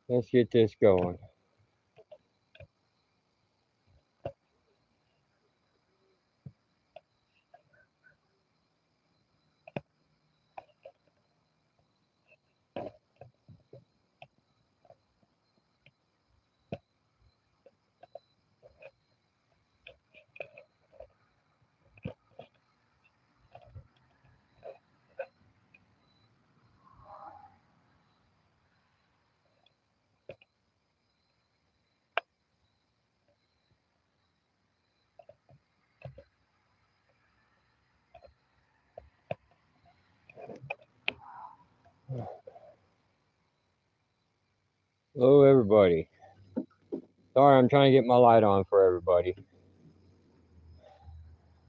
Let's get this going. Hello, everybody. Sorry, I'm trying to get my light on for everybody.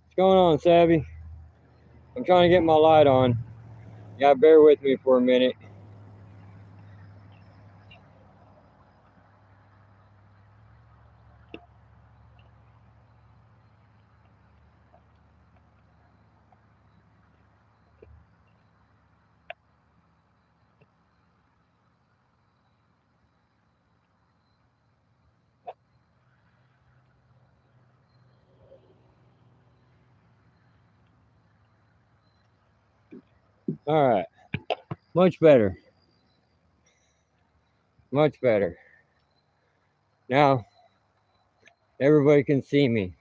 What's going on, Savvy? I'm trying to get my light on. You gotta bear with me for a minute. All right. Much better. Much better. Now, everybody can see me.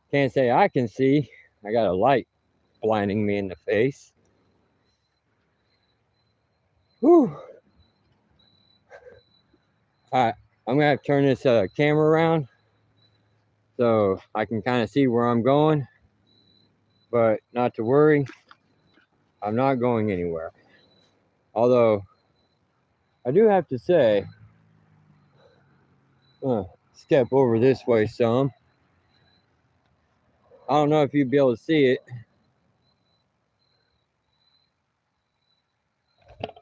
Can't say I can see. I got a light blinding me in the face. Whew. All right. I'm going to have to turn this camera around so I can kind of see where I'm going. But not to worry. I'm not going anywhere. Although, I do have to say, step over this way some. I don't know if you'd be able to see it.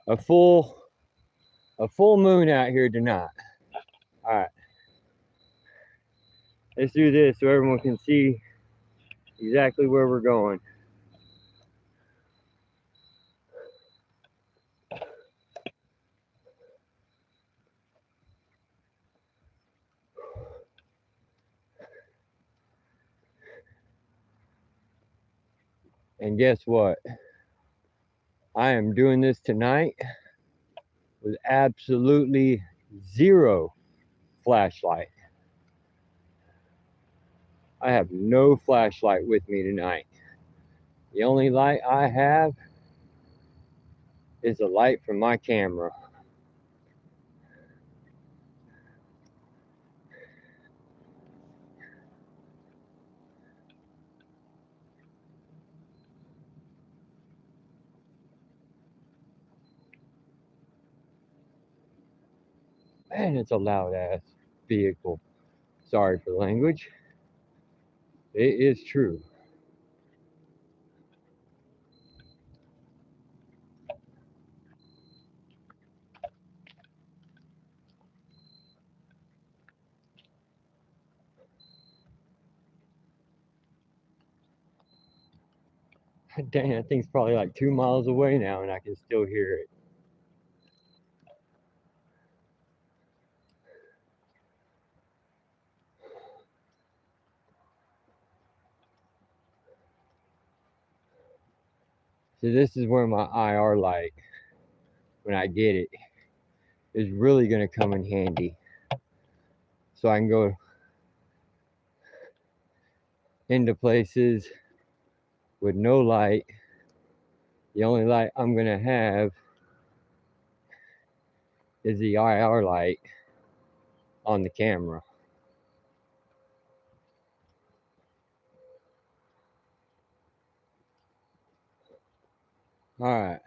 A full moon out here tonight. All right. Let's do this so everyone can see exactly where we're going. And guess what? I am doing this tonight with absolutely zero flashlight. I have no flashlight with me tonight. The only light I have is the light from my camera. Man, it's a loud ass vehicle. Sorry for the language. It is true. Dang, that thing's probably like 2 miles away now and I can still hear it. So this is where my IR light, when I get it, is really gonna come in handy. So I can go into places with no light. The only light I'm gonna have is the IR light on the camera. All right.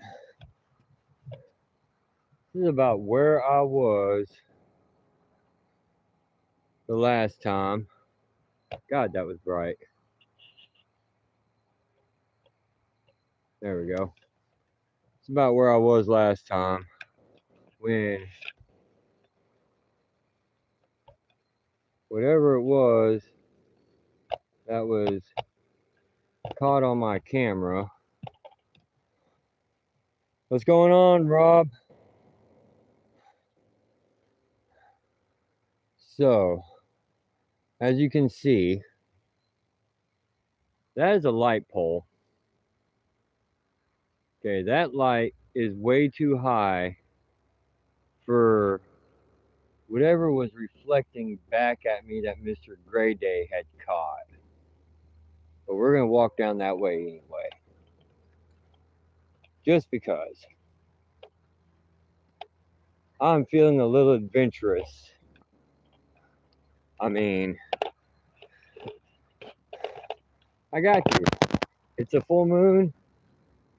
This is about where I was the last time. God, that was bright. There we go. It's about where I was last time when whatever it was that was caught on my camera. What's going on, Rob? So, as you can see, that is a light pole. Okay, that light is way too high for whatever was reflecting back at me that Mr. Gray Day had caught. But we're going to walk down that way anyway. Just because. I'm feeling a little adventurous. I mean, I got you. It's a full moon.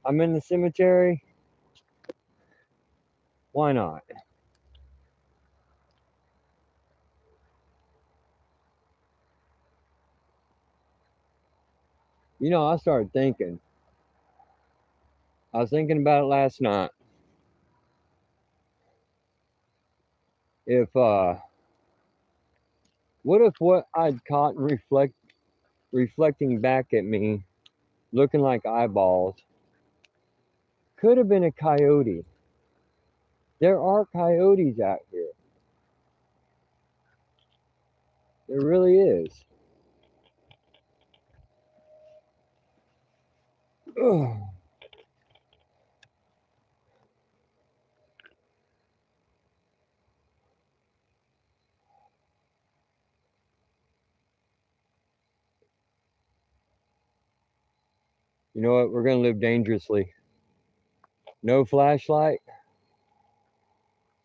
I'm in the cemetery. Why not? You know, I started thinking. I was thinking about it last night. If what if what I'd caught and reflecting back at me, looking like eyeballs, could have been a coyote? There are coyotes out here. There really is. Ugh. You know what? We're gonna live dangerously. No flashlight.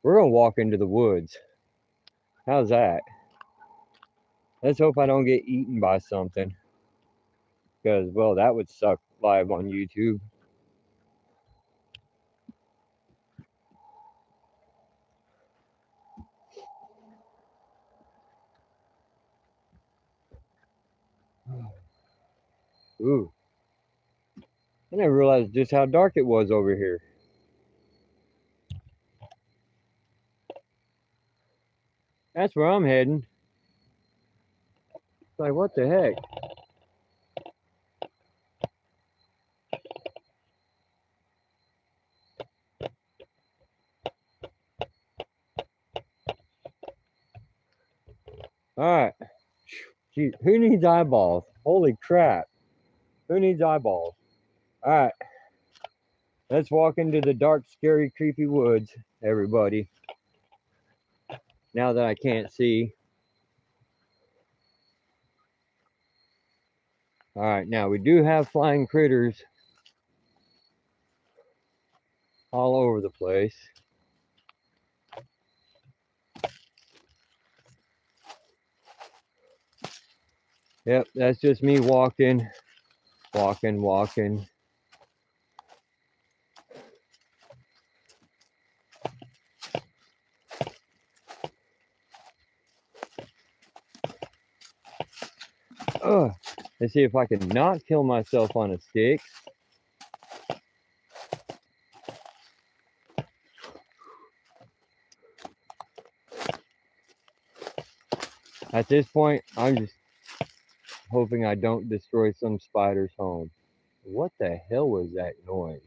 We're gonna walk into the woods. How's that? Let's hope I don't get eaten by something. Because, well, that would suck live on YouTube. Ooh. I never realized just how dark it was over here. That's where I'm heading. It's like, what the heck? Alright. Gee, who needs eyeballs? Holy crap. Who needs eyeballs? Alright. Let's walk into the dark, scary, creepy woods, everybody. Now that I can't see. Alright, now we do have flying critters all over the place. Yep, that's just me walking. Walking. Ugh. Let's see if I can not kill myself on a stick. At this point, I'm just hoping I don't destroy some spider's home. What the hell was that noise?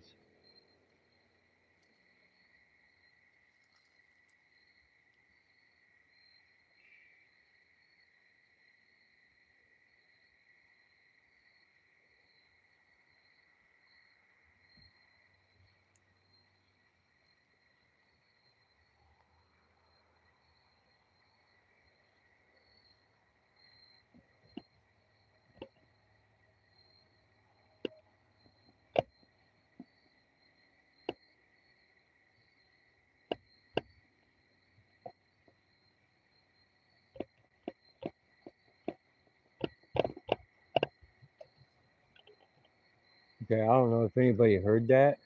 Okay, I don't know if anybody heard that.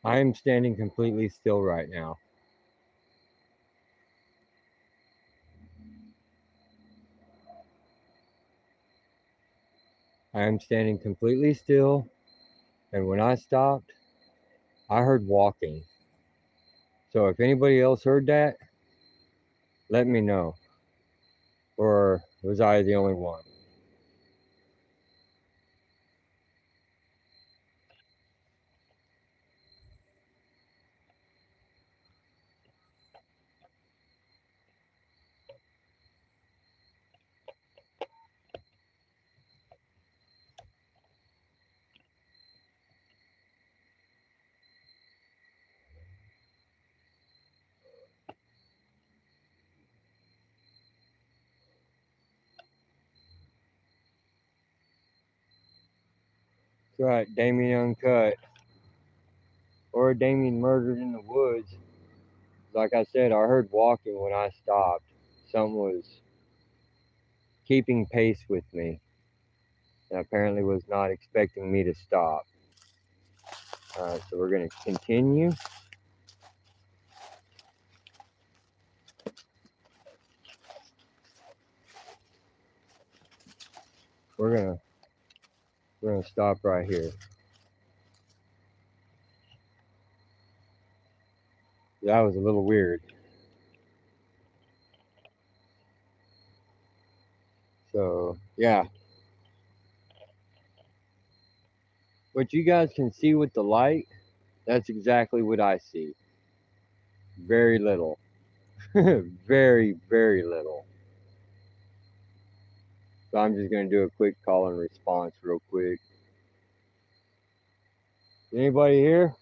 I am standing completely still right now. I am standing completely still, and when I stopped, I heard walking. So if anybody else heard that, let me know. Or was I the only one? right, Damien Uncut. Or Damien Murdered in the Woods. Like I said, I heard walking when I stopped. Something was keeping pace with me. And apparently was not expecting me to stop. Alright, so we're going to continue. We're gonna stop right here. That was a little weird. So yeah, what you guys can see with the light, that's exactly what I see. Very little. Very, very little. So I'm just gonna do a quick call and response real quick. Anybody here?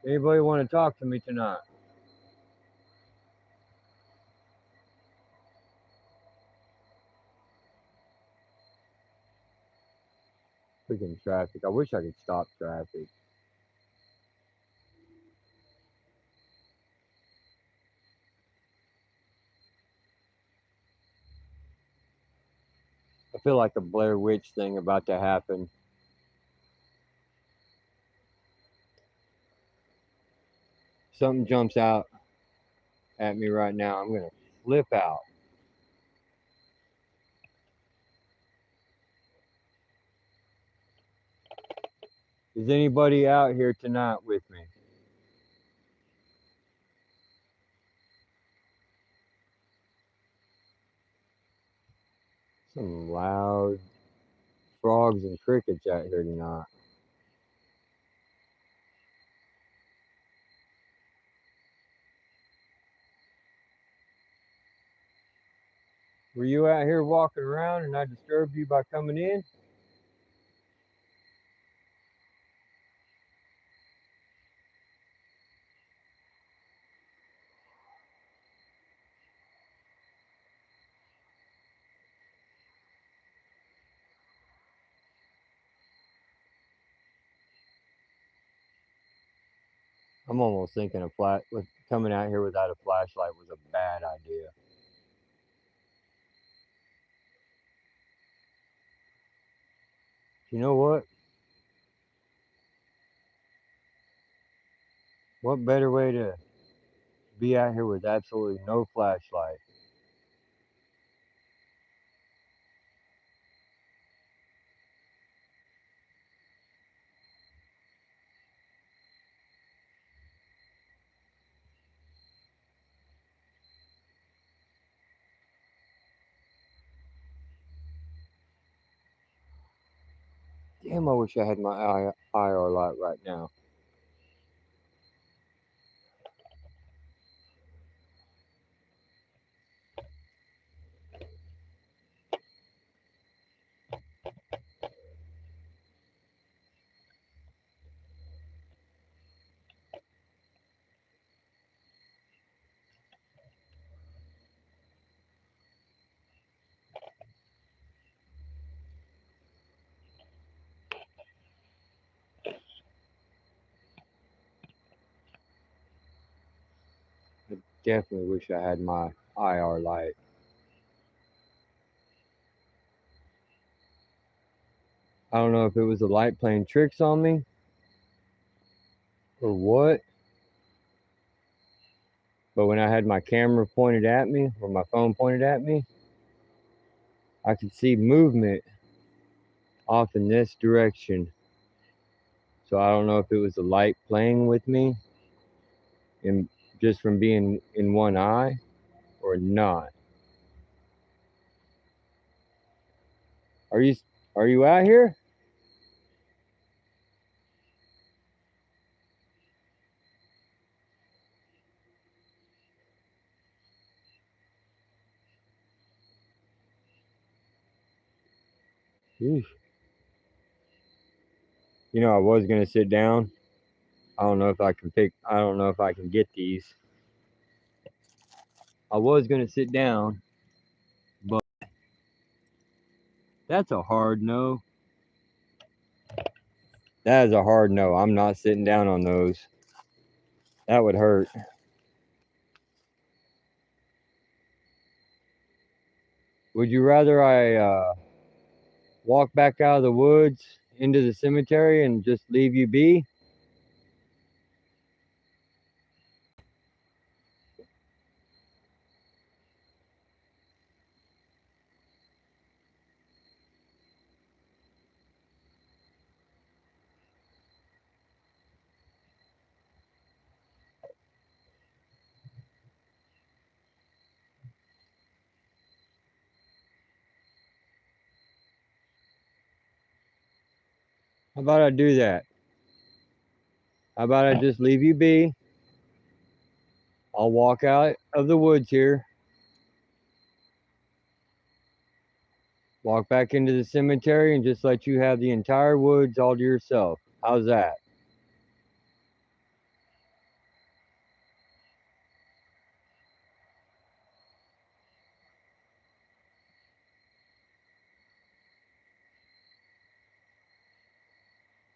Anybody want to talk to me tonight? Freaking traffic. I wish I could stop traffic. I feel like a Blair Witch thing about to happen. Something jumps out at me right now. I'm gonna flip out. Is anybody out here tonight with me? Some loud frogs and crickets out here tonight. Were you out here walking around and I disturbed you by coming in? I'm almost thinking coming out here without a flashlight was a bad idea. You know what? What better way to be out here with absolutely no flashlight? Damn, I wish I had my IR light right now. I definitely wish I had my IR light. I don't know if it was the light playing tricks on me or what, but when I had my camera pointed at me or my phone pointed at me, I could see movement off in this direction. So I don't know if it was the light playing with me and just from being in one eye or not. Are you out here? Eesh. You know, I was gonna sit down. I don't know if I can get these. I was gonna sit down, but that's a hard no. That is a hard no. I'm not sitting down on those. That would hurt. Would you rather I walk back out of the woods into the cemetery and just leave you be? How about I do that? How about I just leave you be? I'll walk out of the woods here, walk back into the cemetery, and just let you have the entire woods all to yourself. How's that?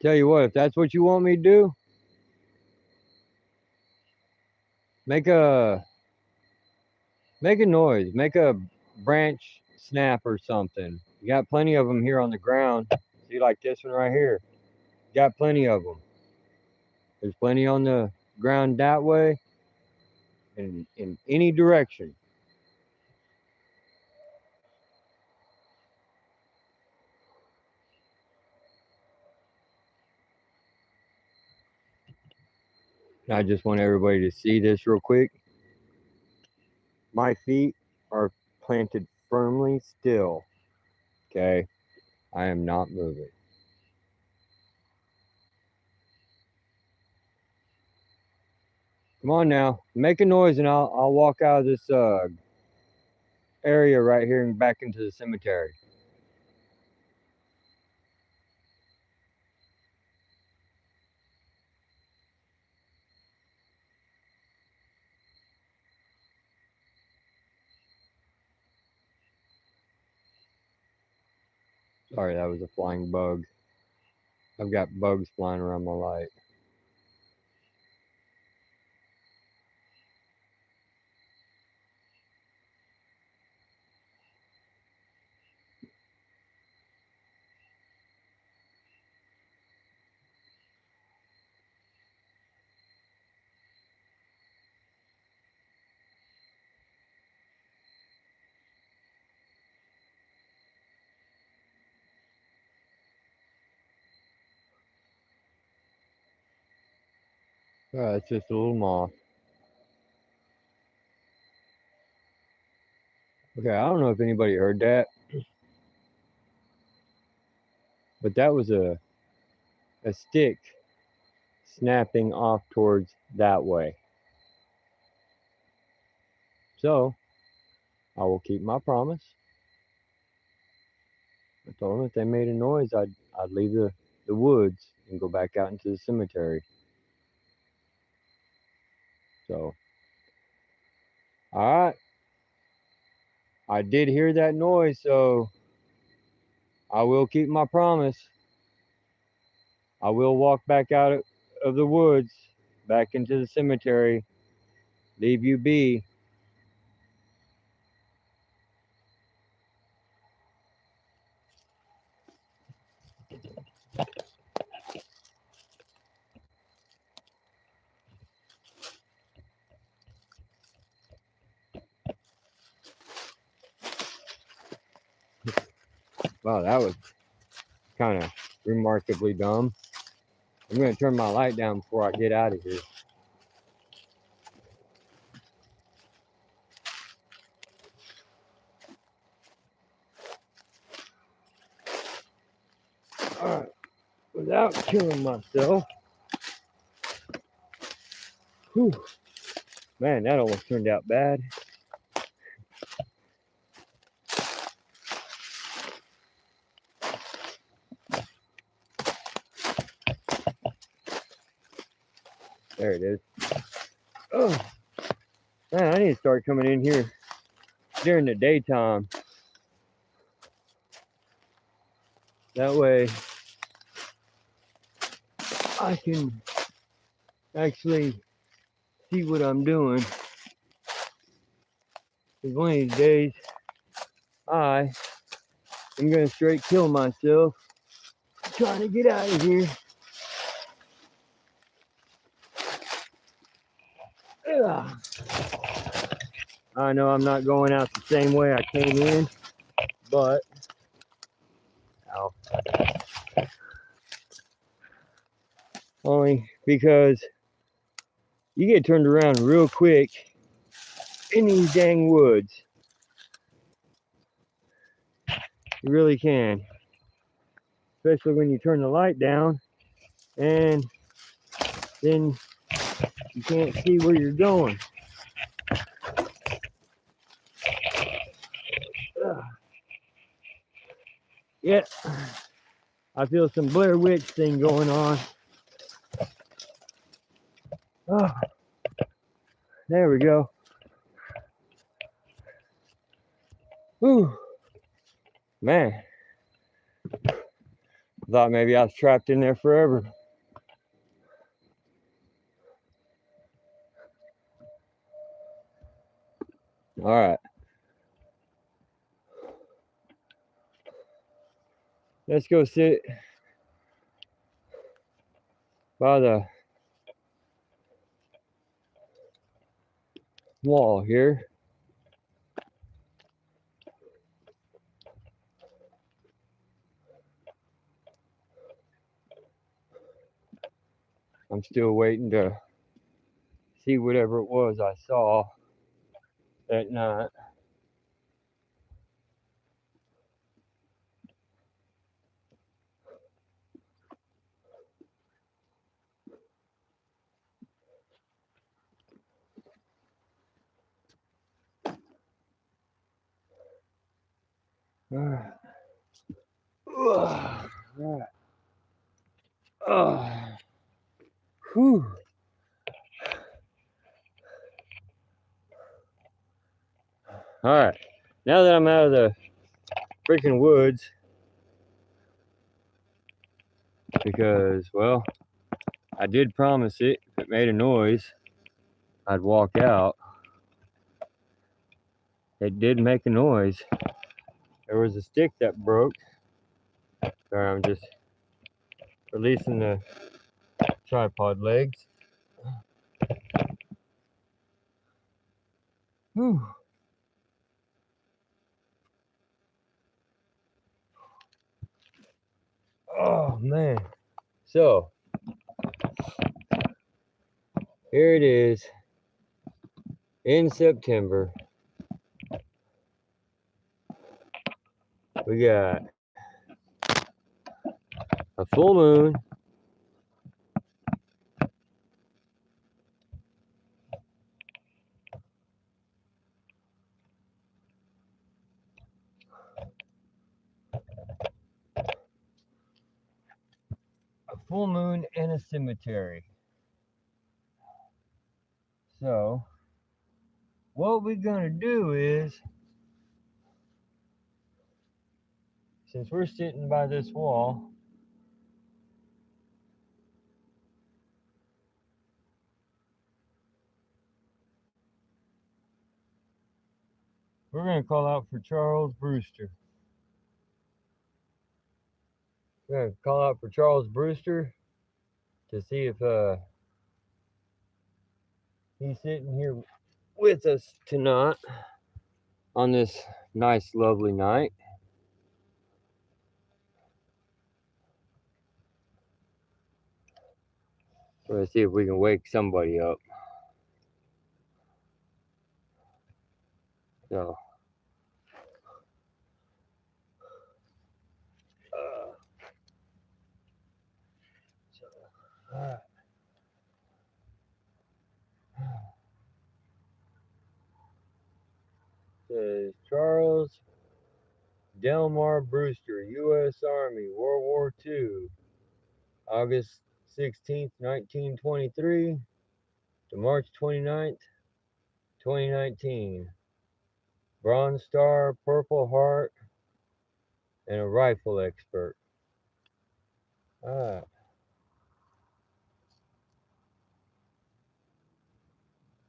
Tell you what, if that's what you want me to do, make a noise, make a branch snap or something. You got plenty of them here on the ground. See, like this one right here. You got plenty of them. There's plenty on the ground that way and in any direction. I just want everybody to see this real quick. My feet are planted firmly still. Okay, I am not moving. Come on now, make a noise and I'll walk out of this area right here and back into the cemetery. Sorry, that was a flying bug. I've got bugs flying around my light. It's just a little moth. Okay, I don't know if anybody heard that, but that was a stick snapping off towards that way. So I will keep my promise. I told them if they made a noise, I'd leave the woods and go back out into the cemetery. So, all right. I did hear that noise, so I will keep my promise. I will walk back out of the woods, back into the cemetery, leave you be. Wow, that was kind of remarkably dumb. I'm going to turn my light down before I get out of here. All right, without killing myself. Whew. Man, that almost turned out bad. There it is. Oh, man, I need to start coming in here during the daytime. That way I can actually see what I'm doing. Because one of these days, I am going to straight kill myself trying to get out of here. Ugh. I know I'm not going out the same way I came in, but ow, only because you get turned around real quick in these dang woods. You really can. Especially when you turn the light down and then you can't see where you're going. Ugh. Yeah, I feel some Blair Witch thing going on. Oh, there we go. Whew. Man, thought maybe I was trapped in there forever. All right. Let's go sit by the wall here. I'm still waiting to see whatever it was I saw that night. All right. All right. Whew. All right. Now that I'm out of the freaking woods, because, well, I did promise it. If it made a noise, I'd walk out. It did make a noise. There was a stick that broke. Sorry, I'm just releasing the tripod legs. Whew. Oh, man. So, here it is in September. We got a full moon, and a cemetery. So, what we're gonna do is, since we're sitting by this wall, we're gonna call out for Charles Brewster. We're gonna call out for Charles Brewster to see if he's sitting here with us tonight on this nice, lovely night. We're gonna see if we can wake somebody up. So, all right. Says Charles Delmar Brewster, U.S. Army, World War II, August 16th, 1923 to March 29th, 2019. Bronze Star, Purple Heart, and a rifle expert. Ah.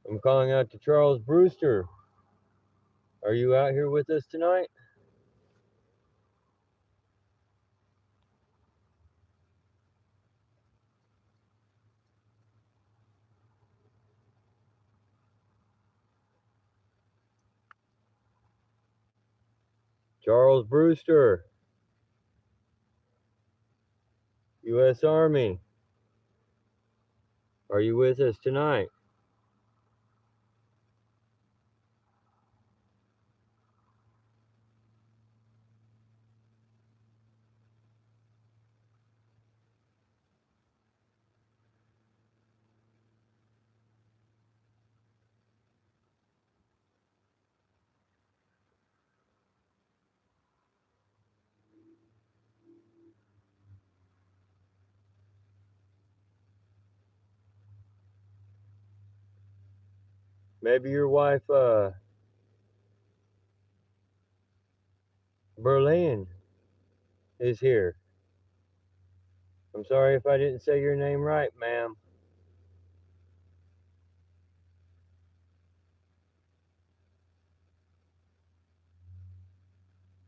I'm calling out to Charles Brewster. Are you out here with us tonight? Charles Brewster, U.S. Army. Are you with us tonight? Maybe your wife, Berlin, is here. I'm sorry if I didn't say your name right, ma'am.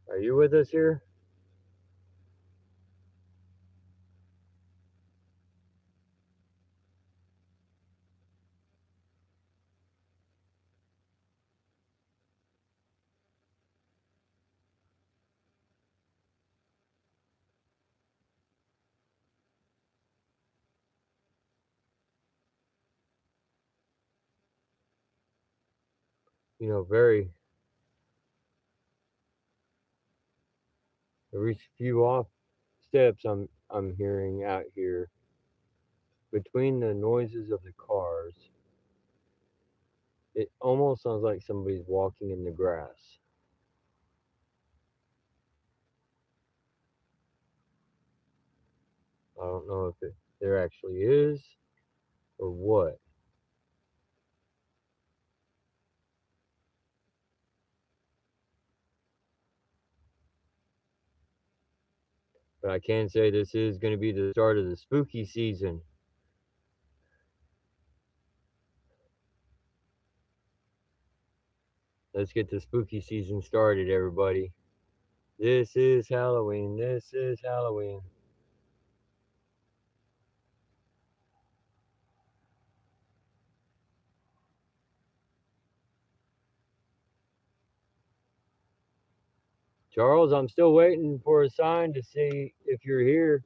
Are you with us here? You know, very few off steps I'm hearing out here. Between the noises of the cars, it almost sounds like somebody's walking in the grass. I don't know if there actually is or what. But I can say this is going to be the start of the spooky season. Let's get the spooky season started, everybody. This is Halloween. This is Halloween. Charles, I'm still waiting for a sign to see if you're here.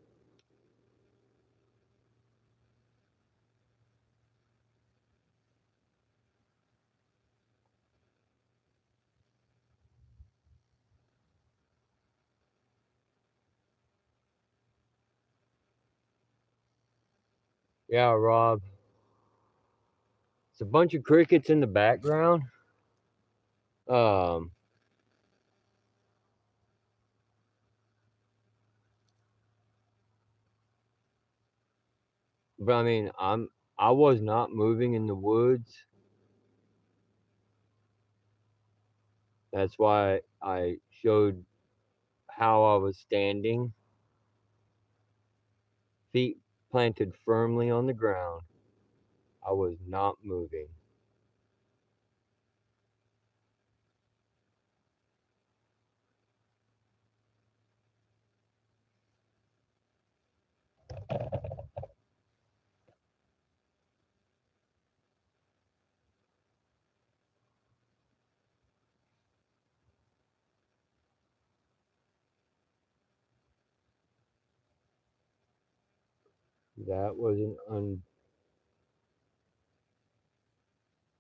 Yeah, Rob. It's a bunch of crickets in the background. Um, but I mean, I was not moving in the woods. That's why I showed how I was standing, feet planted firmly on the ground. I was not moving. That was an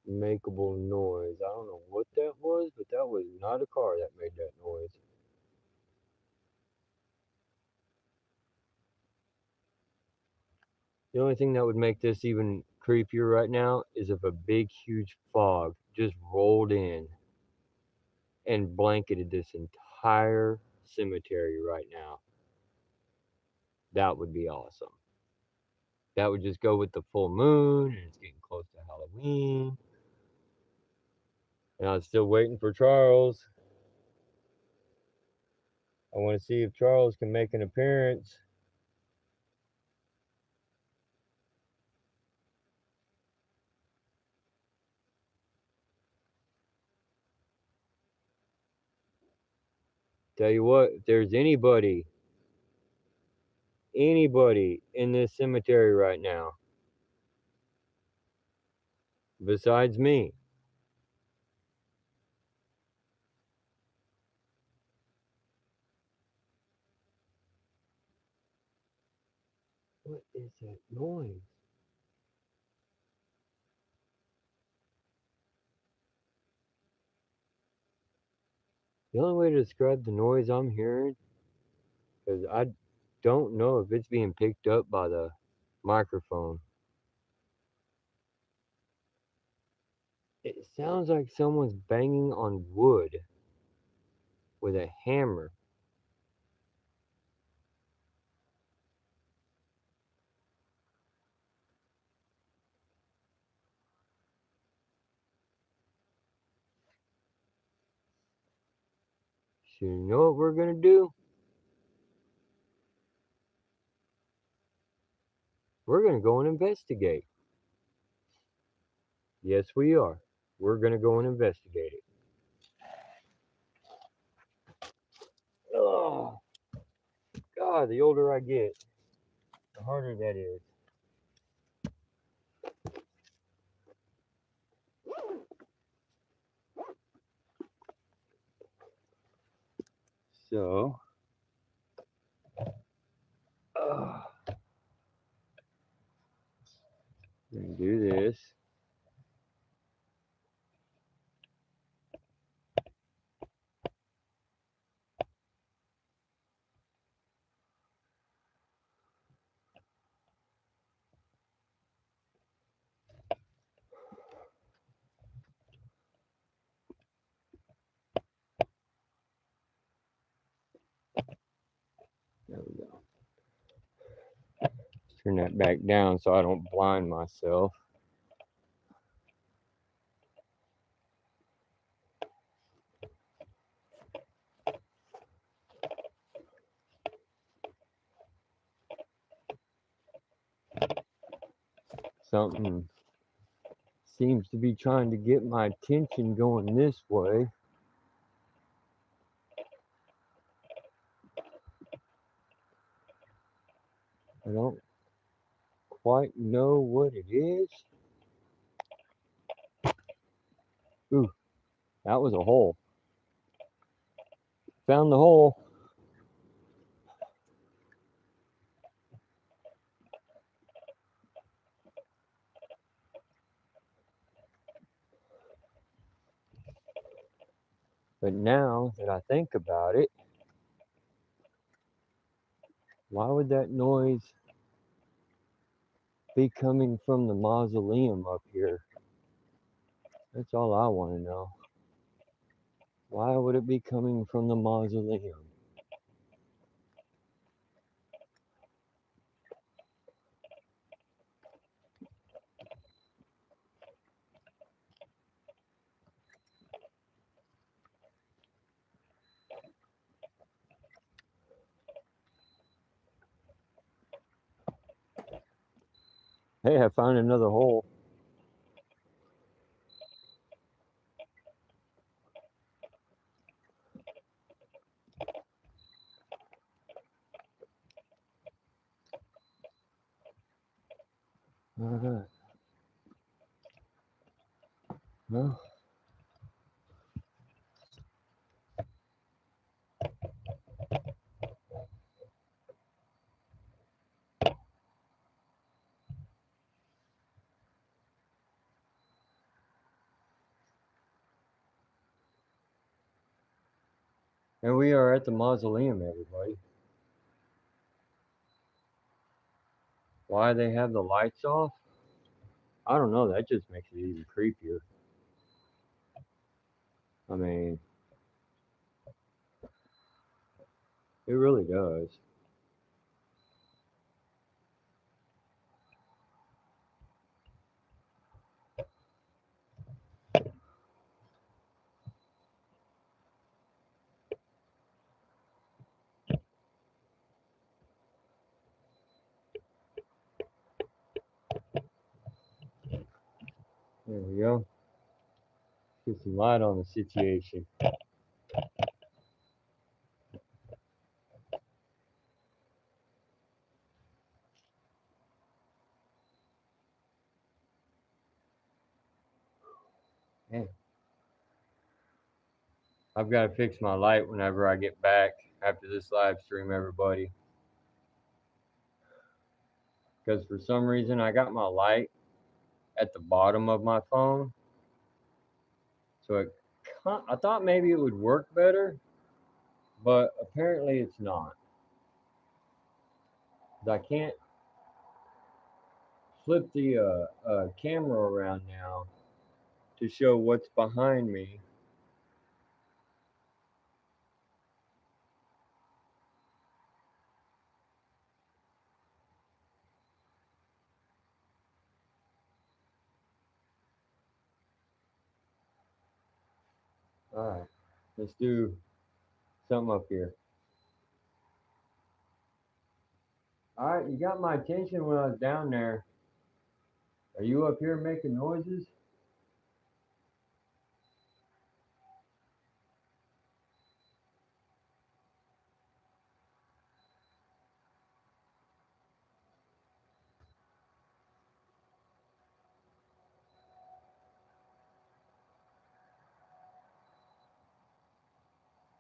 unmakeable noise. I don't know what that was, but that was not a car that made that noise. The only thing that would make this even creepier right now is if a big, huge fog just rolled in and blanketed this entire cemetery right now. That would be awesome. that would just go with the full moon, and it's getting close to Halloween. And I was still waiting for Charles. I want to see if Charles can make an appearance. Tell you what, if there's anybody in this cemetery right now besides me, what is that noise? The only way to describe the noise I'm hearing, because I don't know if it's being picked up by the microphone. It sounds like someone's banging on wood with a hammer. So you know what we're gonna do? We're gonna go and investigate. Yes, we are. We're gonna go and investigate it. Oh, God, the older I get, the harder that is. So, we're gonna do this. There we go. Turn that back down so I don't blind myself. Something seems to be trying to get my attention going this way. I don't quite know what it is. Ooh, that was a hole. Found the hole. But now that I think about it, why would that noise be coming from the mausoleum up here? That's all I want to know. Why would it be coming from the mausoleum? Hey, I found another hole. All right. Well, and we are at the mausoleum, everybody. Why they have the lights off? I don't know. That just makes it even creepier. I mean, it really does. There we go. Put some light on the situation. Man, I've got to fix my light whenever I get back after this live stream, everybody. Because for some reason I got my light at the bottom of my phone. So I thought maybe it would work better, but apparently it's not. I can't flip the camera around now to show what's behind me. All right, let's do something up here. All right, you got my attention when I was down there. Are you up here making noises?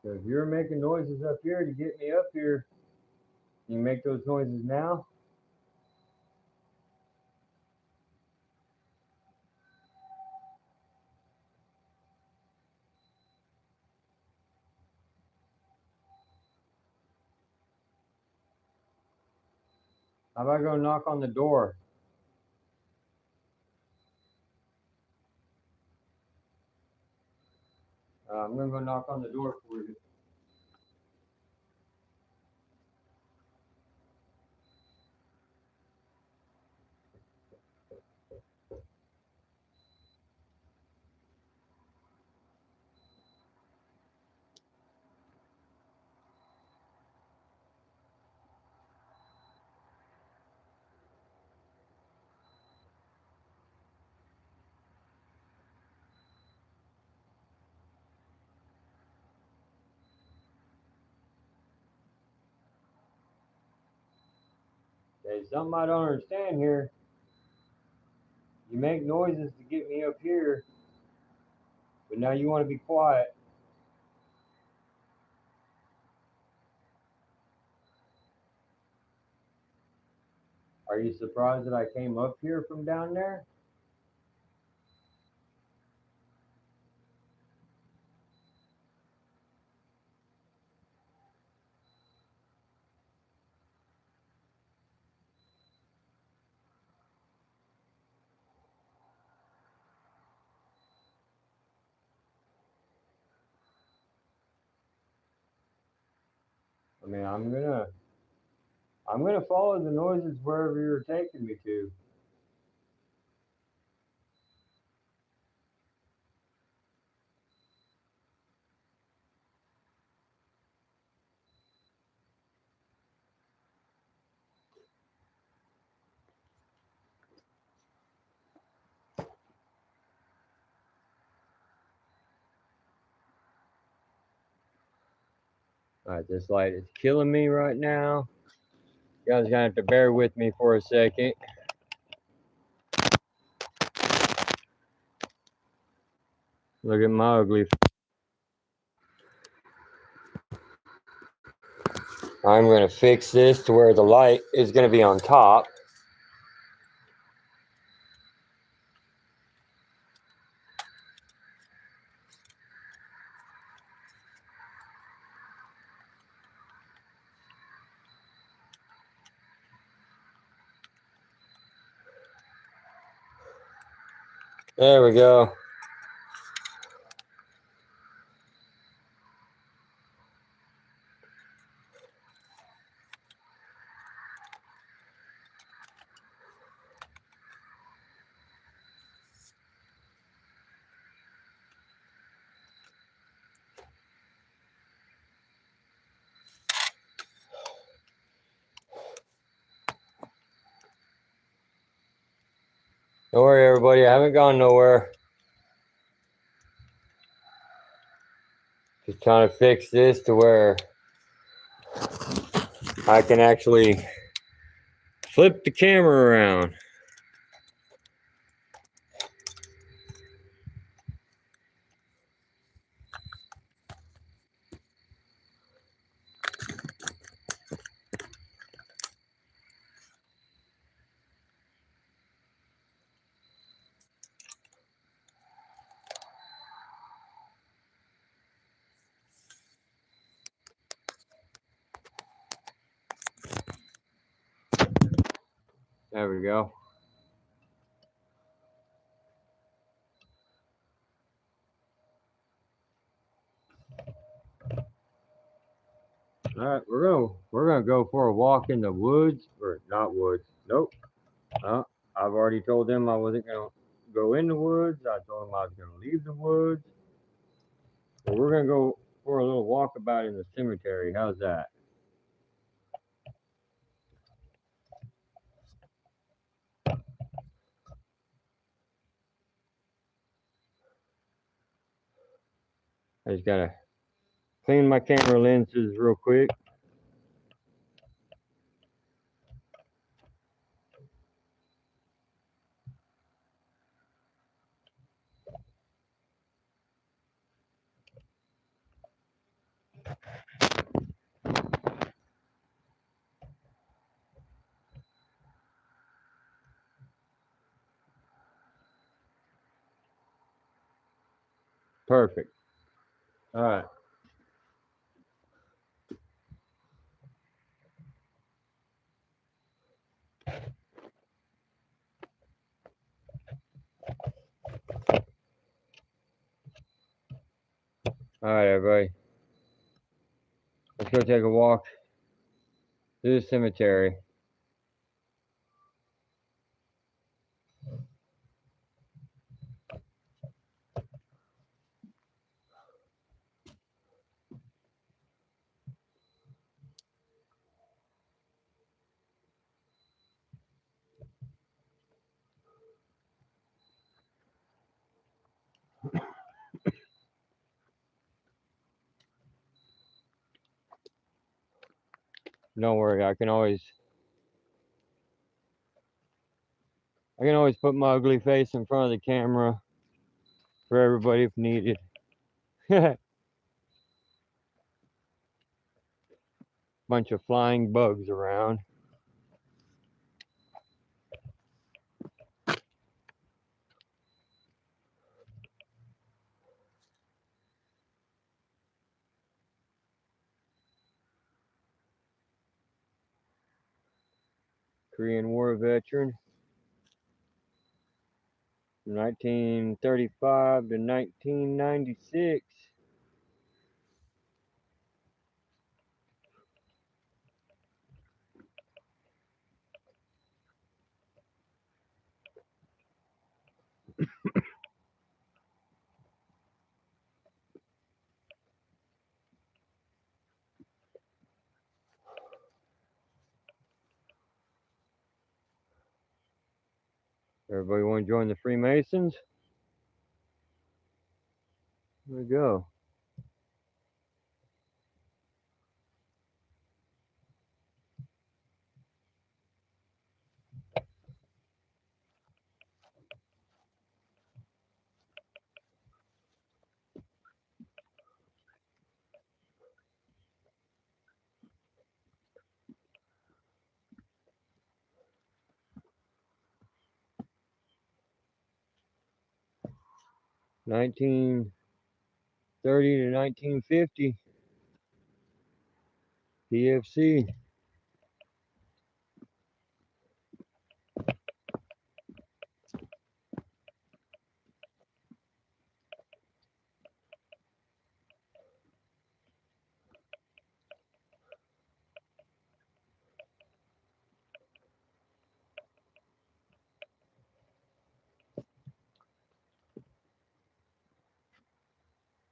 So if you're making noises up here to get me up here, you make those noises now? How about I go knock on the door? I'm gonna go knock on the door for you. There's something I don't understand here. You make noises to get me up here, but now you want to be quiet. Are you surprised that I came up here from down there? I mean, I'm gonna follow the noises wherever you're taking me to. All right, this light is killing me right now. You guys gonna have to bear with me for a second. Look at my ugly. I'm gonna fix this to where the light is gonna be on top. There we go. Don't worry, everybody. I haven't gone nowhere. Just trying to fix this to where I can actually flip the camera around. There we go. All right, we're gonna go for a walk in the woods, or not woods. Nope. I've already told them I wasn't gonna go in the woods. I told them I was gonna leave the woods. So we're gonna go for a little walkabout in the cemetery. How's that? I just gotta clean my camera lenses real quick. Perfect. All right. All right, everybody. Let's go take a walk through the cemetery. Don't worry, I can always put my ugly face in front of the camera for everybody if needed. Bunch of flying bugs around. Korean War veteran from 1935 to 1996. Everybody want to join the Freemasons? There we go. (1930 to 1950). PFC.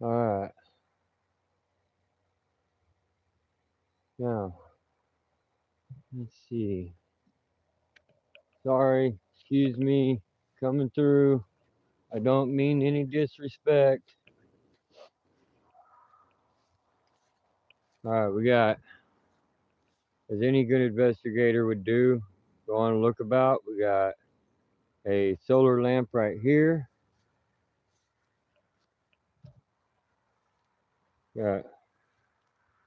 All right. Now, let's see. Sorry, excuse me, coming through. I don't mean any disrespect. All right, we got, as any good investigator would do, go on lookabout. We got a solar lamp right here. Got a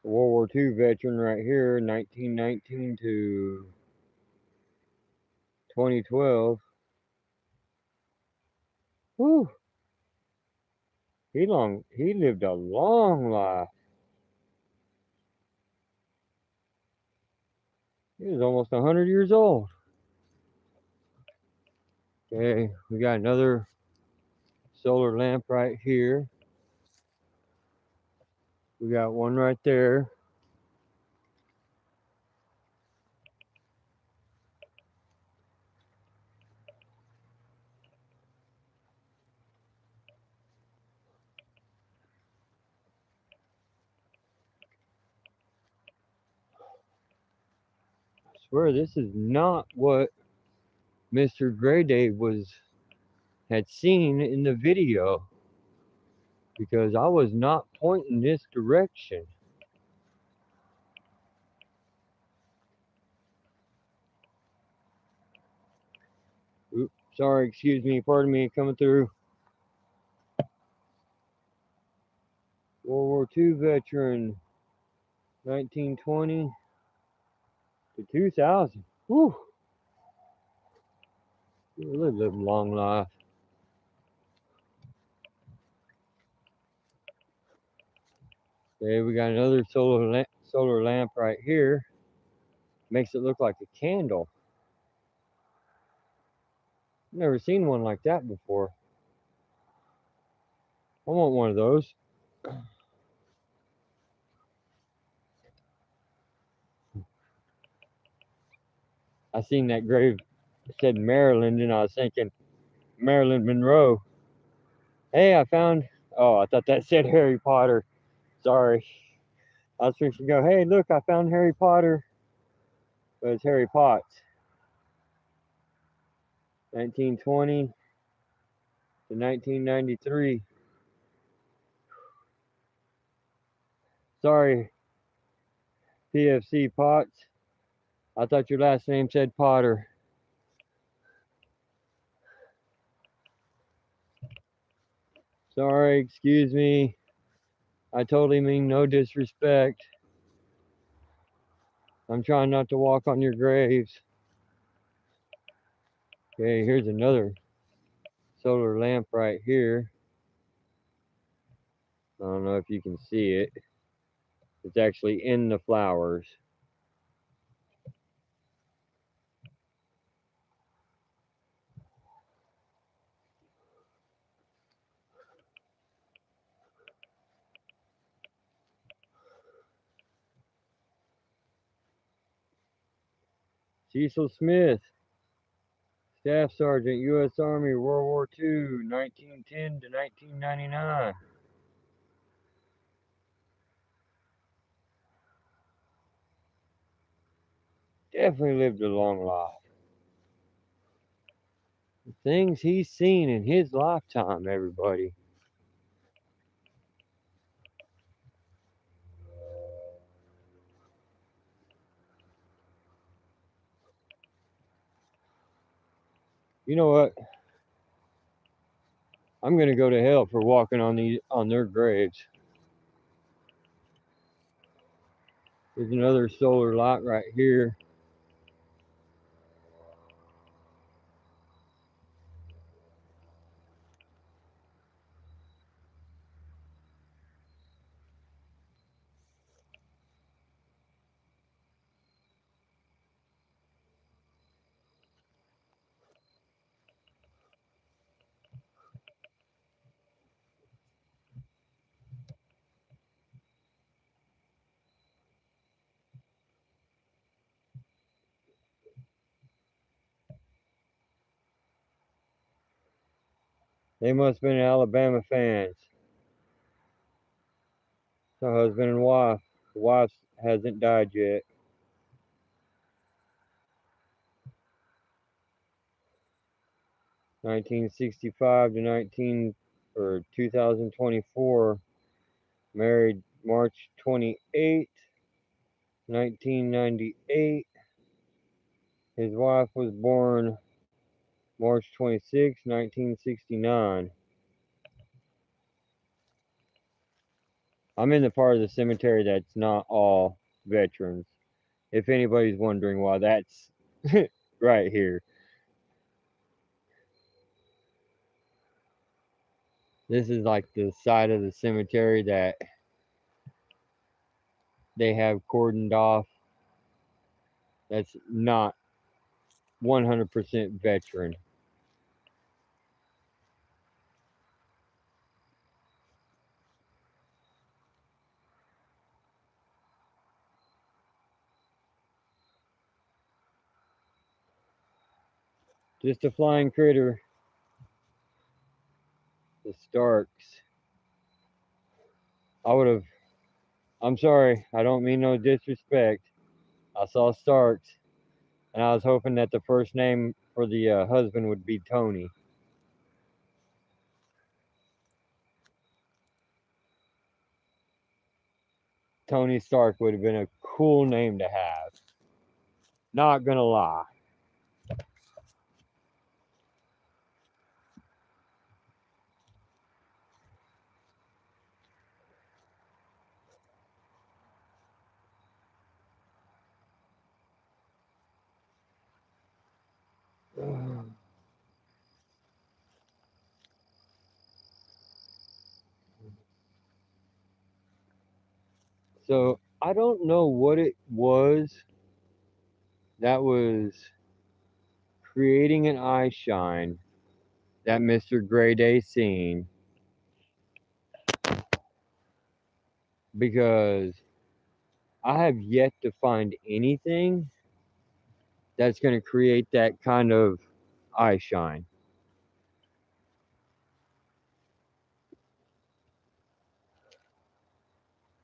World War II veteran right here, 1919 to 2012. Whew. He lived a long life. He was almost 100 years old. Okay, we got another solar lamp right here. We got one right there. I swear this is not what Mr. Grayday had seen in the video, because I was not pointing this direction. Oops, sorry, excuse me, pardon me, coming through. World War II veteran, 1920 to 2000. Whew. He lived a long life. Okay, we got another solar lamp right here. Makes it look like a candle. Never seen one like that before. I want one of those. I seen that grave said Maryland, and I was thinking Marilyn Monroe. Hey, I found. Oh, I thought that said Harry Potter. Sorry. I was fixing to go, hey, look, I found Harry Potter. But it's Harry Potts. 1920 to 1993. Sorry, PFC Potts. I thought your last name said Potter. Sorry, excuse me. I totally mean no disrespect. I'm trying not to walk on your graves. Okay, here's another solar lamp right here. I don't know if you can see it. It's actually in the flowers. Cecil Smith, Staff Sergeant, U.S. Army, World War II, 1910 to 1999. Definitely lived a long life. The things he's seen in his lifetime, everybody. You know what? I'm gonna go to hell for walking on their graves. There's another solar light right here. They must have been Alabama fans. The husband and wife. The wife hasn't died yet. 1965 to 2024. Married March 28th, 1998. His wife was born March 26, 1969. I'm in the part of the cemetery that's not all veterans. If anybody's wondering why that's right here. This is like the side of the cemetery that they have cordoned off. That's not 100% veteran. Just a flying critter. The Starks. I'm sorry, I don't mean no disrespect. I saw Starks, and I was hoping that the first name for the husband would be Tony. Tony Stark would have been a cool name to have. Not gonna lie. So I don't know what it was that was creating an eye shine that Mr. Gray Day seen, because I have yet to find anything that's going to create that kind of eye shine.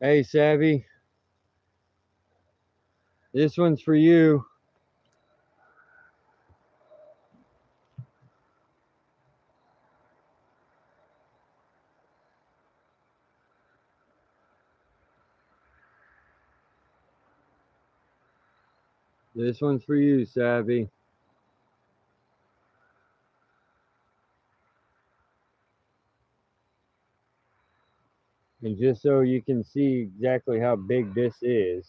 Hey, Savvy, this one's for you. This one's for you, Savvy. And just so you can see exactly how big this is.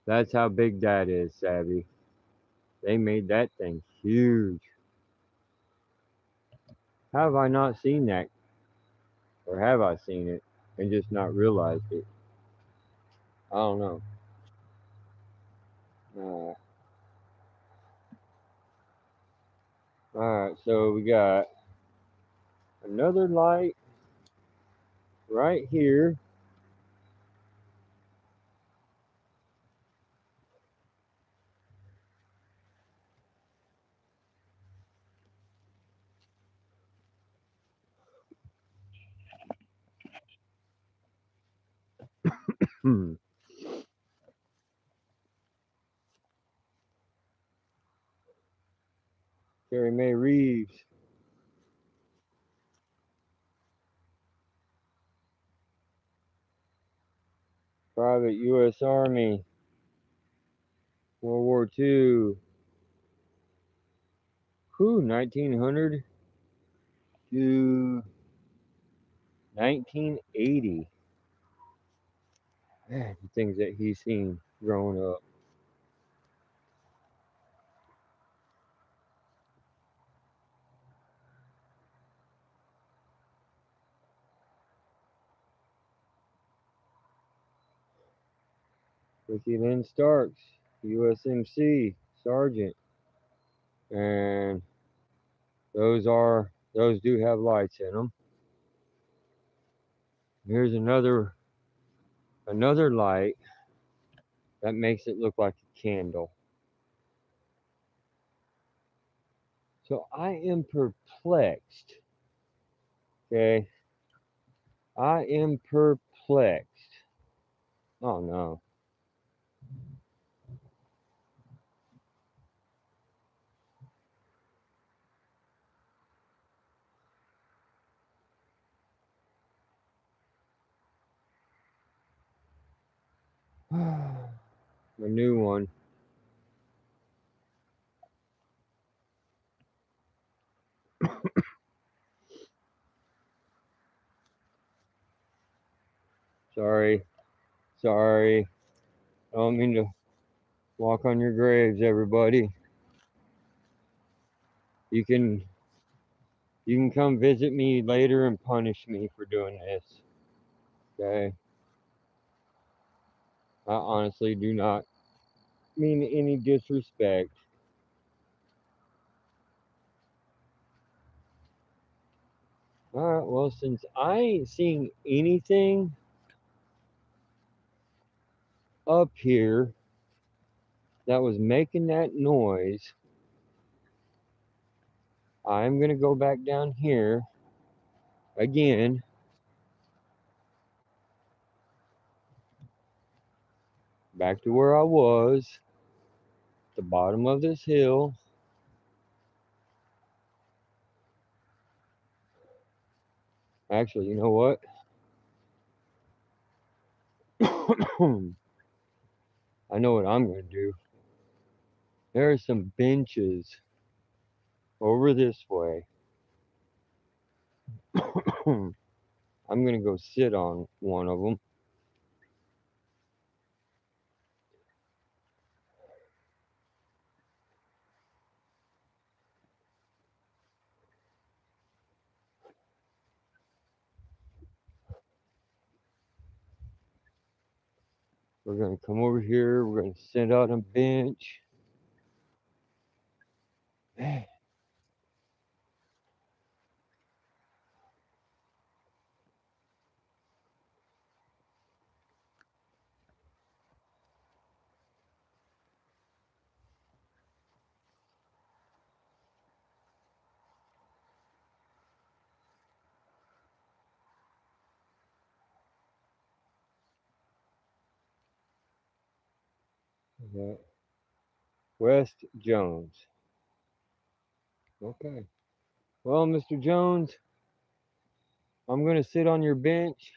That's how big that is, Savvy. They made that thing huge. How have I not seen that? Or have I seen it and just not realized it? I don't know. Alright, so we got another light right here. Hmm. Carrie Mae Reeves. Private U.S. Army. World War II. Who? 1900 to 1980. Man, the things that he's seen growing up. Ricky Lynn Starks, USMC Sergeant. And those do have lights in them. Here's another light that makes it look like a candle. So I am perplexed. Okay. I am perplexed. Oh no. A new one. Sorry. Sorry. I don't mean to walk on your graves, everybody. You can come visit me later and punish me for doing this. Okay? I honestly do not mean any disrespect. Alright, well, since I ain't seeing anything up here that was making that noise, I'm going to go back down here again. Back to where I was, at the bottom of this hill. Actually, you know what? I know what I'm going to do. There are some benches over this way. I'm going to go sit on one of them. We're going to come over here. We're going to sit on a bench. Yeah. West Jones. Okay. Well, Mr. Jones, I'm going to sit on your bench.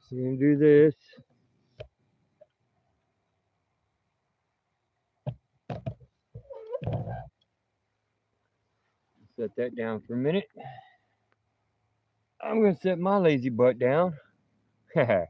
So you're going to do this. Set that down for a minute. I'm going to set my lazy butt down. Yes.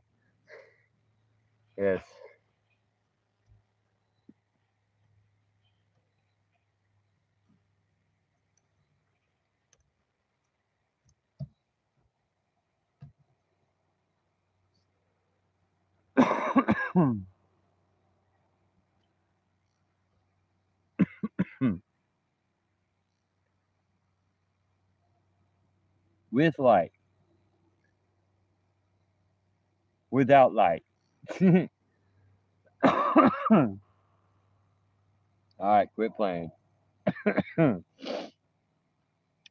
With light. Without light. Alright, quit playing. I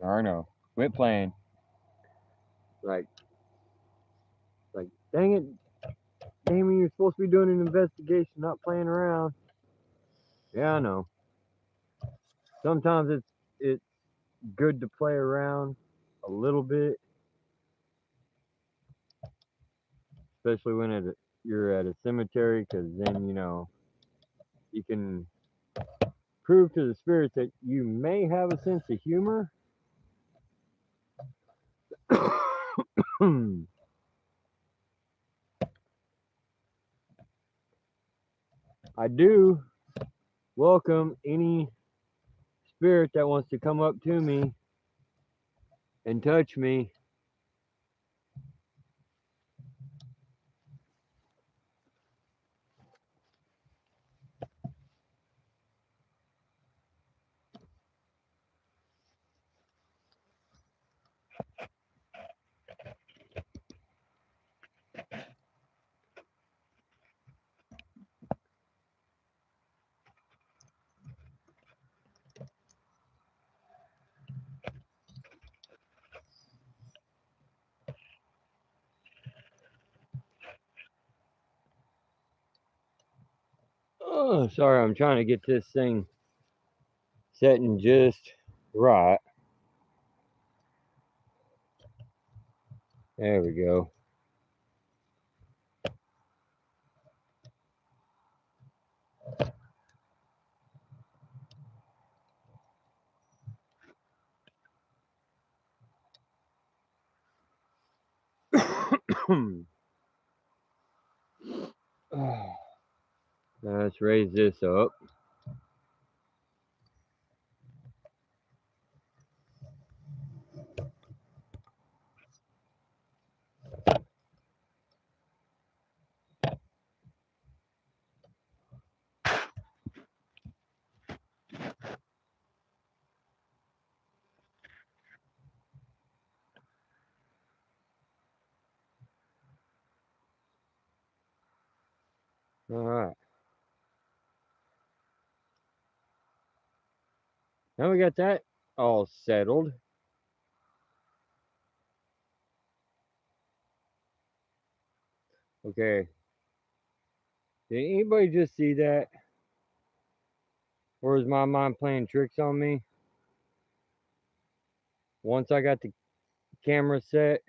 know. Quit playing. Like, dang it. Damon, you're supposed to be doing an investigation, not playing around. Yeah, I know. Sometimes it's good to play around a little bit, especially when you're at a cemetery, because then you can prove to the spirits that you may have a sense of humor. I do welcome any spirit that wants to come up to me and touch me. Oh, sorry, I'm trying to get this thing setting just right. There we go. Now let's raise this up. All right. Now we got that all settled. Okay. Did anybody just see that? Or is my mind playing tricks on me? Once I got the camera set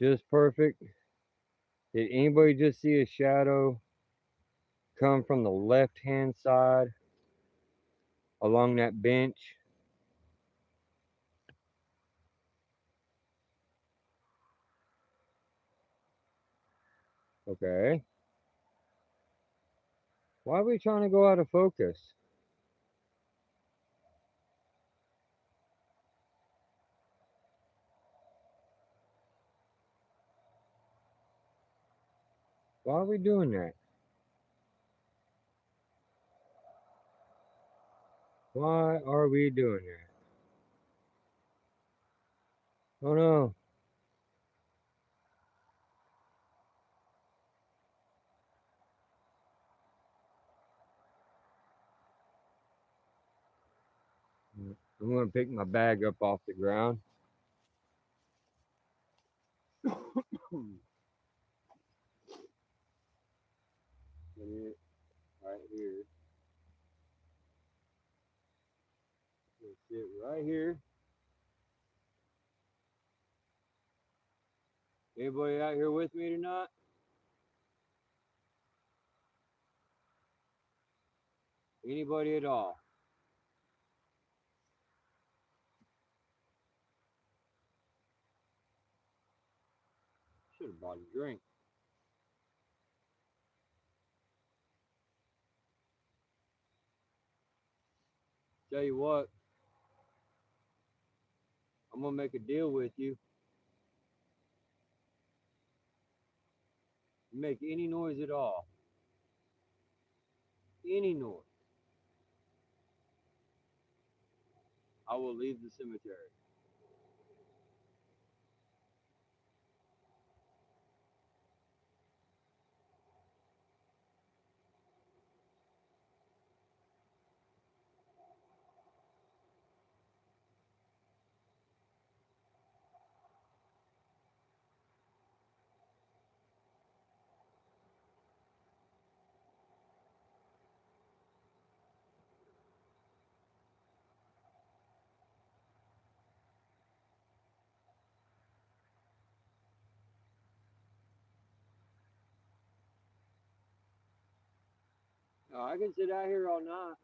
just perfect, did anybody just see a shadow come from the left hand side along that bench? Okay. Why are we trying to go out of focus? Why are we doing that? Why are we doing that? Oh no. I'm gonna pick my bag up off the ground. Put it right here. Sit right here. Anybody out here with me tonight? Anybody at all? Should have bought a drink. Tell you what, I'm gonna make a deal with you. You make any noise at all, any noise, I will leave the cemetery. No, I can sit out here all night.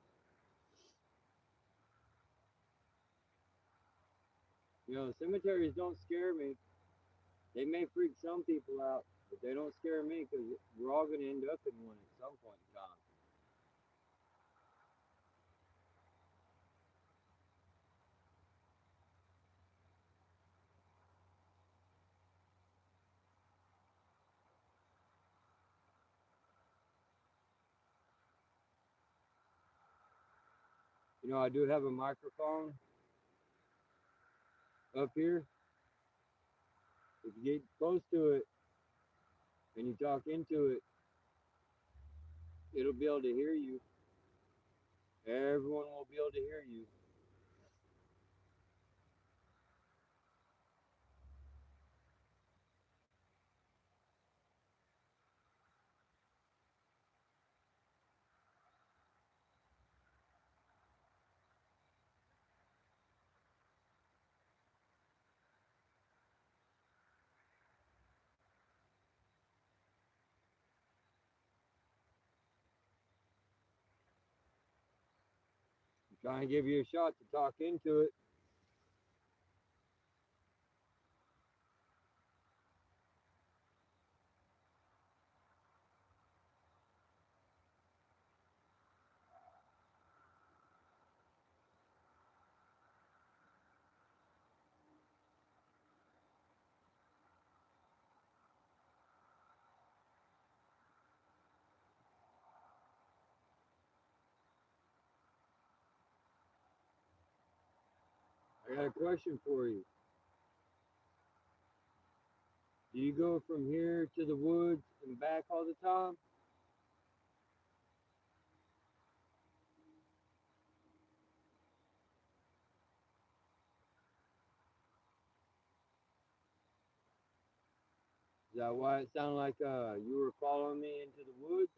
You know, cemeteries don't scare me. They may freak some people out, but they don't scare me because we're all gonna end up in one at some point in time. You know, I do have a microphone up here. If you get close to it and you talk into it, it'll be able to hear you. Everyone will be able to hear you. Trying to give you a shot to talk into it. I got a question for you. Do you go from here to the woods and back all the time? Is that why it sounded like you were following me into the woods?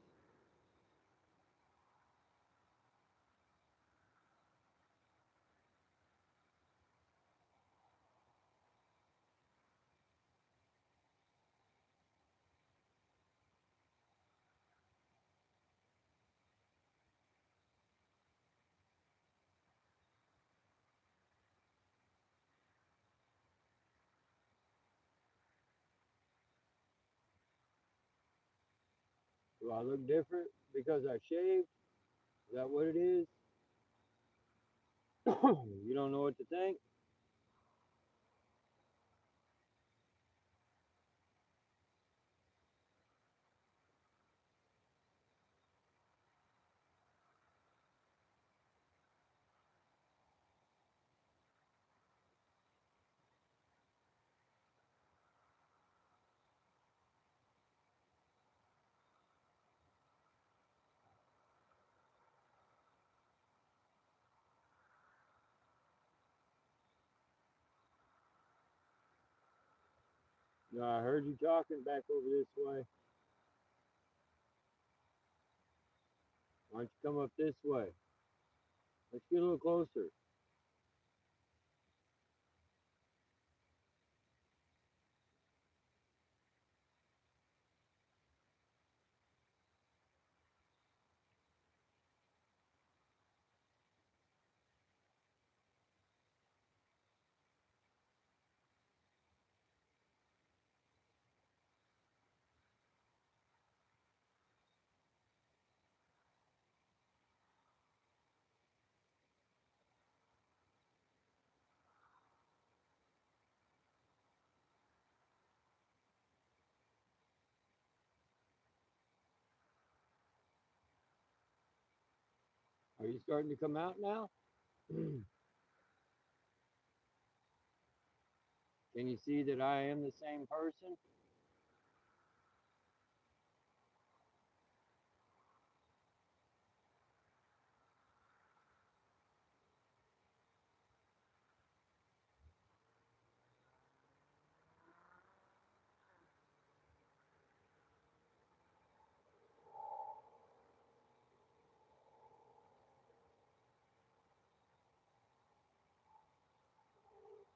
Do I look different because I shaved? Is that what it is? You don't know what to think? No, I heard you talking back over this way. Why don't you come up this way? Let's get a little closer. Are you starting to come out now? Can you see that I am the same person?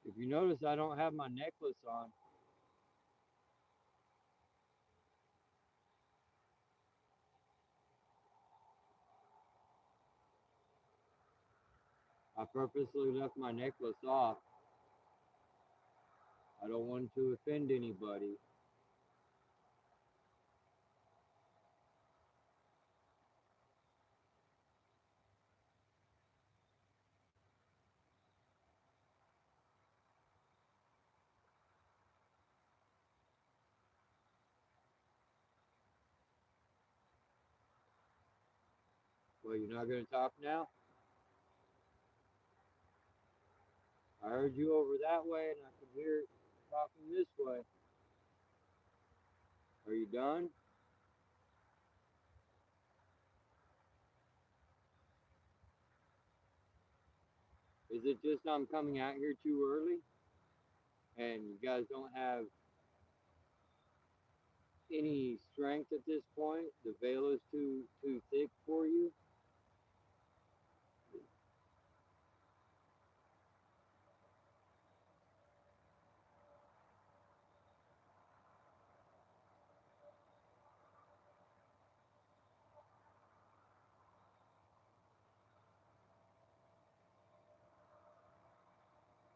If you notice, I don't have my necklace on. I purposely left my necklace off. I don't want to offend anybody. Well, you're not going to talk now? I heard you over that way and I could hear it talking this way. Are you done? Is it just I'm coming out here too early and you guys don't have any strength at this point? The veil is too thick for you?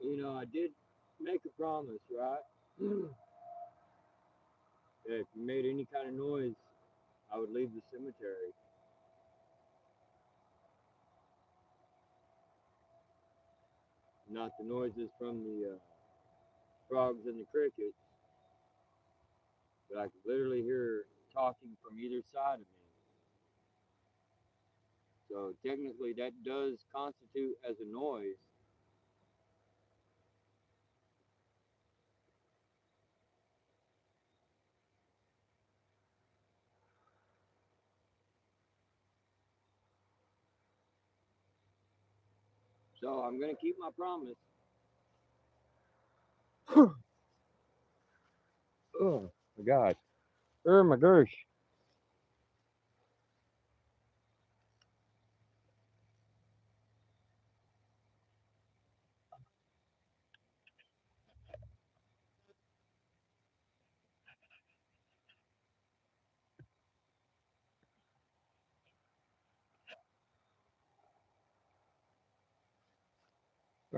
I did make a promise, right? That if you made any kind of noise, I would leave the cemetery. Not the noises from the frogs and the crickets, but I could literally hear talking from either side of me. So technically, that does constitute as a noise. So I'm gonna keep my promise. Oh my God! Oh my gosh!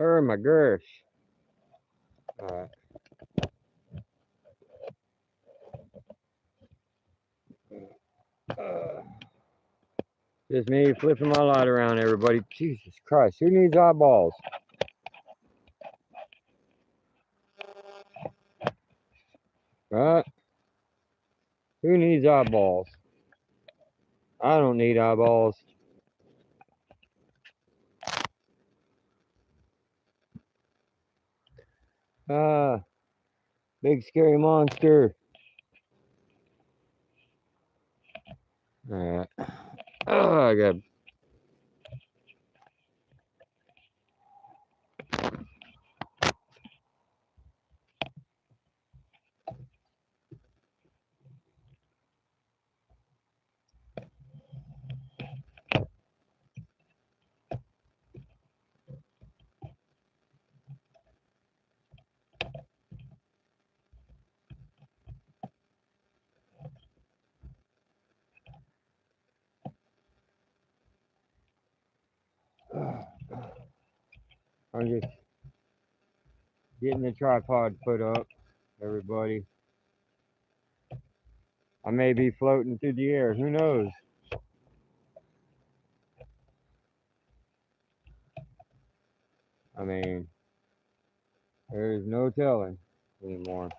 Oh my gosh! All right. Just me flipping my light around, everybody. Jesus Christ! Who needs eyeballs? Right? Who needs eyeballs? I don't need eyeballs. Ah, big scary monster. Alright. Oh, I got. I'm just getting the tripod put up, everybody. I may be floating through the air. Who knows? I mean, there's no telling anymore.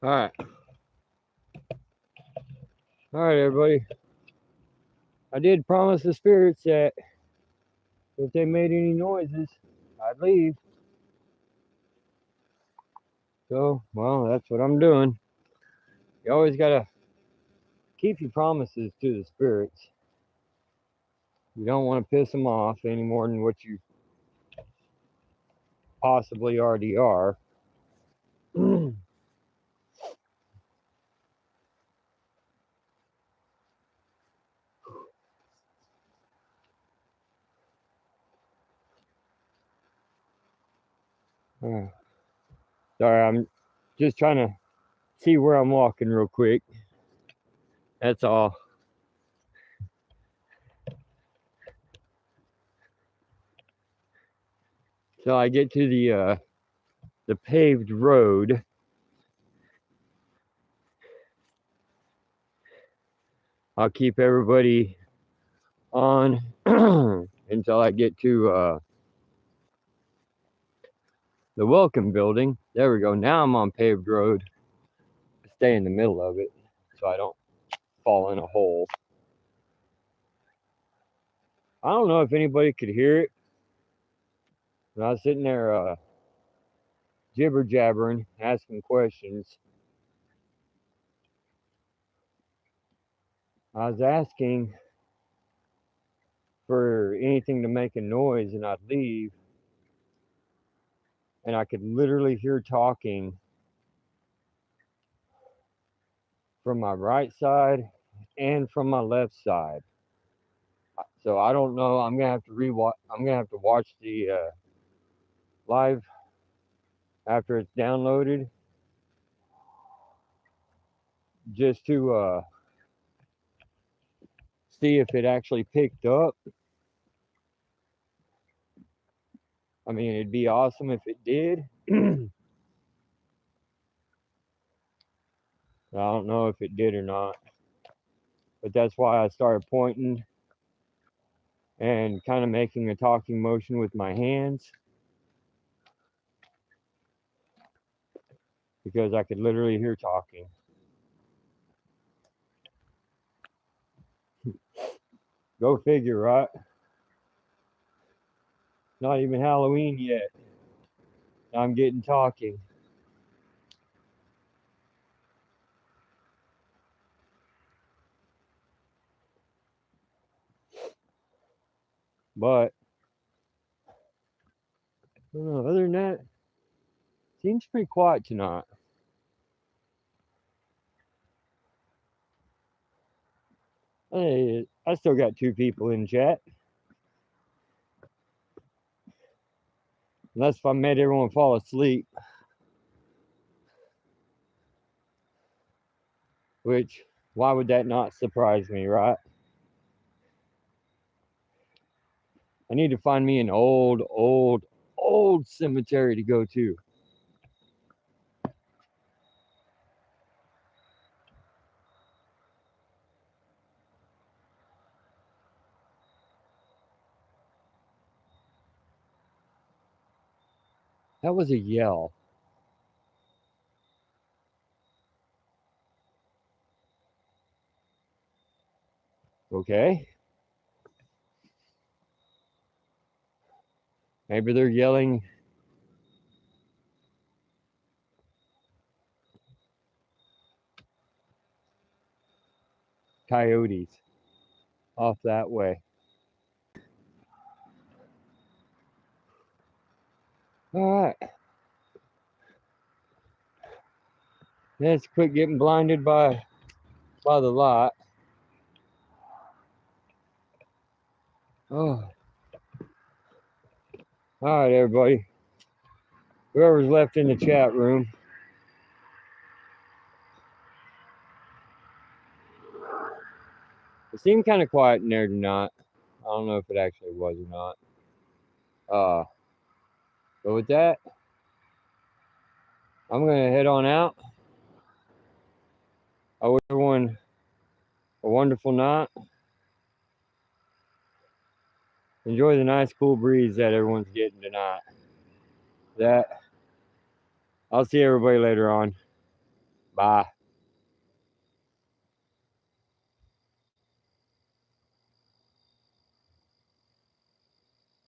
Alright. Alright, everybody. I did promise the spirits that if they made any noises, I'd leave. So, well, that's what I'm doing. You always gotta keep your promises to the spirits. You don't want to piss them off any more than what you possibly already are. Sorry, I'm just trying to see where I'm walking real quick. That's all. So I get to the paved road. I'll keep everybody on until I get to the welcome building. There we go. Now I'm on paved road. Stay in the middle of it so I don't fall in a hole. I don't know if anybody could hear it. When I was sitting there jibber jabbering, asking questions, I was asking for anything to make a noise and I'd leave. and I could literally hear talking from my right side and from my left side. So I don't know. I'm gonna have to rewatch. I'm gonna have to watch the live after it's downloaded, just to see if it actually picked up. I mean, it'd be awesome if it did. I don't know if it did or not, but that's why I started pointing and kind of making a talking motion with my hands, because I could literally hear talking. Go figure, right? Not even Halloween yet. I'm getting talking. But I don't know, other than that, seems pretty quiet tonight. Hey, I still got 2 people in chat. Unless if I made everyone fall asleep. Which, why would that not surprise me, right? I need to find me an old cemetery to go to. That was a yell. Okay. Maybe they're yelling. Coyotes off that way. All right. Let's quit getting blinded by the light. Oh. All right, everybody. Whoever's left in the chat room. It seemed kind of quiet in there tonight. I don't know if it actually was or not. But with that, I'm gonna head on out. I wish everyone a wonderful night. Enjoy the nice cool breeze that everyone's getting tonight. I'll see everybody later on. Bye.